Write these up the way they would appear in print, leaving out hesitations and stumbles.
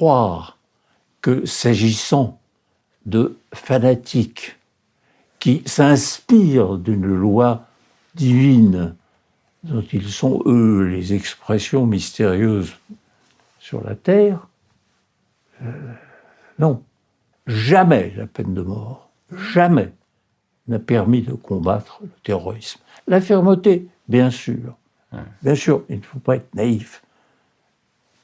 croire que s'agissant de fanatiques qui s'inspirent d'une loi divine dont ils sont, eux, les expressions mystérieuses sur la terre, non, jamais la peine de mort, jamais n'a permis de combattre le terrorisme. La fermeté, bien sûr, il ne faut pas être naïf.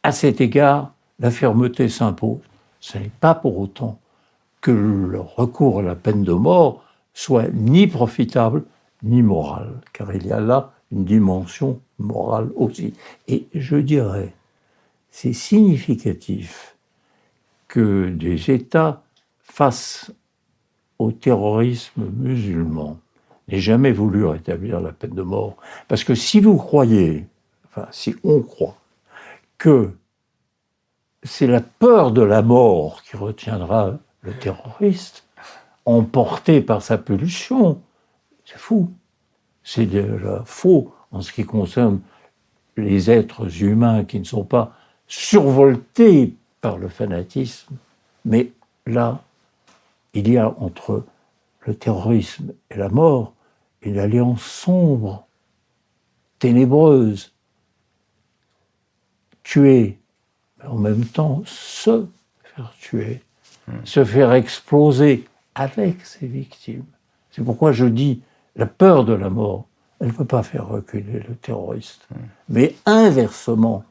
À cet égard, la fermeté s'impose. Ce n'est pas pour autant que le recours à la peine de mort soit ni profitable ni moral, car il y a là une dimension morale aussi. Et je dirais, c'est significatif que des États face au terrorisme musulman n'aient jamais voulu rétablir la peine de mort. Parce que si vous croyez, enfin si on croit, que c'est la peur de la mort qui retiendra le terroriste, emporté par sa pulsion, c'est fou. C'est faux en ce qui concerne les êtres humains qui ne sont pas survoltés par le fanatisme. Mais là, il y a entre le terrorisme et la mort une alliance sombre, ténébreuse. Tuer, mais en même temps se faire tuer, se faire exploser avec ses victimes. C'est pourquoi je dis, la peur de la mort, elle ne peut pas faire reculer le terroriste. Mais inversement,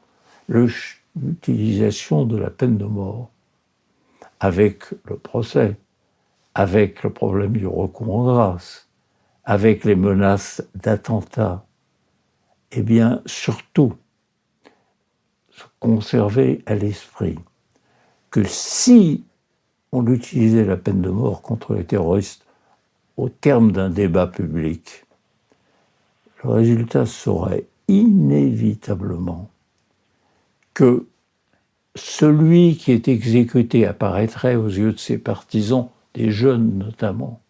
l'utilisation de la peine de mort, avec le procès, avec le problème du recours en grâce, avec les menaces d'attentats, eh bien, surtout, se conserver à l'esprit que si on utilisait la peine de mort contre les terroristes au terme d'un débat public, le résultat serait inévitablement que celui qui est exécuté apparaîtrait aux yeux de ses partisans, des jeunes notamment,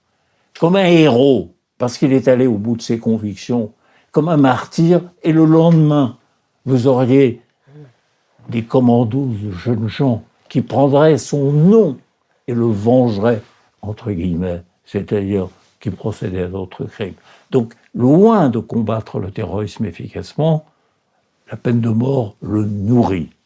comme un héros, parce qu'il est allé au bout de ses convictions, comme un martyr, et le lendemain, vous auriez des commandos de jeunes gens qui prendraient son nom et le vengeraient, entre guillemets, c'est-à-dire qui procédaient à d'autres crimes. Donc, loin de combattre le terrorisme efficacement, la peine de mort le nourrit.